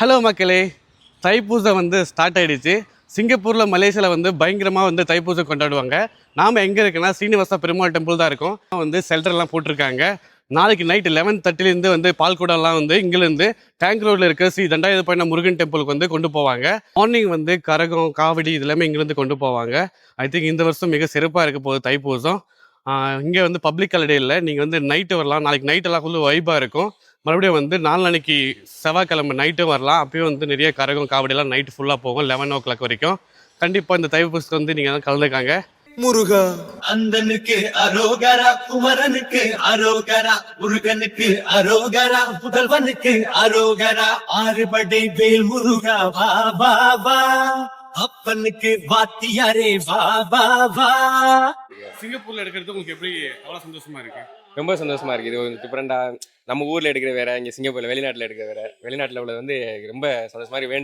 Hello மக்களே, தைப்பூசம் வந்து start ஆகிடுச்சு. சிங்கப்பூரில் மலேசியாவில் வந்து பயங்கரமாக வந்து தைப்பூசம் கொண்டாடுவாங்க. நாம் எங்கே இருக்குன்னா சீனிவாசா பெருமாள் டெம்பிள் தான் இருக்கும். வந்து செல்டர்லாம் போட்டிருக்காங்க. நாளைக்கு நைட்டு 11:30 வந்து பால்குடம்லாம் வந்து இங்கேருந்து டேங்க் ரோடில் இருக்க ஸ்ரீ தண்டாயுதபாணி முருகன் டெம்பிளுக்கு வந்து கொண்டு போவாங்க. மார்னிங் வந்து கரகம் காவடி இது எல்லாமே இங்கேருந்து கொண்டு போவாங்க. ஐ திங்க் இந்த வருஷம் மிக சிறப்பாக இருக்க போகுது தைப்பூசம். இங்கே வந்து பப்ளிக் ஹாலிடே இல்லை, நீங்கள் வந்து நைட்டு வரலாம். நாளைக்கு நைட்டெல்லாம் ஃபுல்லு வைப்பாக இருக்கும். மறுபடியும் வந்து நாளன்னைக்கு செவ்வாய்க்கிழமை நைட்டும் வரலாம். அப்பயும் வந்து நிறைய கரகம் காவடியெல்லாம் நைட்டு ஃபுல்லாக போகும் 11 வரைக்கும். கண்டிப்பாக இந்த தைப்பூசத்துக்கு வந்து நீங்கள் தான் கலந்துக்காங்க. முருகா அந்தனுக்கு அரோகரா, குமரனுக்கு அரோகரா, முருகனுக்கு அரோகரா, புதல்வனுக்கு அரோகரா, ஆறுபடை வேல் முருகா வா வா வா, அப்பனுக்கு வாத்தியாரே வா வா வா. சிங்கப்பூரில் எடுக்கிறது உங்களுக்கு எப்படி அவ்வளோ சந்தோஷமா இருக்கு? ரொம்ப சந்தோஷமா இருக்குது. இது ஒரு டிஃப்ரெண்டாக நம்ம ஊரில் எடுக்கிற வேற, இங்கே சிங்கப்பூரில் வெளிநாட்டில் எடுக்கிற வேற. வெளிநாட்டில் உள்ளது வந்து ரொம்ப சந்தோஷமா இருக்கு.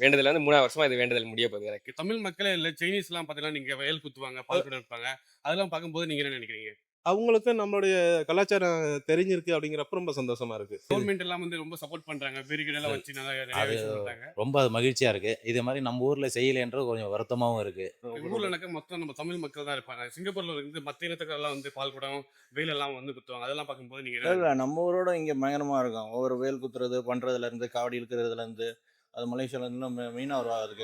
வேண்டுதல் வந்து 3 வருஷமா இது வேண்டுதல் முடிய போகுது எனக்கு. தமிழ் மக்களே இல்லை, சைனீஸ்லாம் பார்த்தீங்கன்னா நீங்கள் வயல் குத்துவாங்க, பால் கூட இருப்பாங்க. அதெல்லாம் பார்க்கும்போது நீங்கள் என்ன நினைக்கிறீங்க? அவங்களுக்கு நம்மளுடைய கலாச்சாரம் தெரிஞ்சிருக்கு அப்படிங்கிறப்ப ரொம்ப சந்தோஷமா இருக்கு. கவர்மெண்ட் எல்லாம் வந்து ரொம்ப சப்போர்ட் பண்ணுறாங்க, பெருகிடெல்லாம் வச்சு நிறைய அது விஷயம் பண்றாங்க. ரொம்ப அது மகிழ்ச்சியா இருக்கு. இது மாதிரி நம்ம ஊர்ல செய்யலைன்றது கொஞ்சம் வருத்தமாவும் இருக்கு. எங்கள் ஊரில் எனக்கு மொத்தம் நம்ம தமிழ் மக்கள் தான் இருப்பாங்க. சிங்கப்பூரில் இருந்து மற்ற இனத்துக்கெல்லாம் வந்து பால் குடம் வெயிலெல்லாம் வந்து குத்துவாங்க. அதெல்லாம் பார்க்கும்போது நீங்கள் இல்ல நம்ம ஊரோட இங்க பயங்கரமா இருக்கும். ஒவ்வொரு வேல் குத்துறது பண்றதுல இருந்து காவடி இழுக்கிறதுல இருந்து அது மலேசியால இருந்து மெயினா வரும் அதுக்கு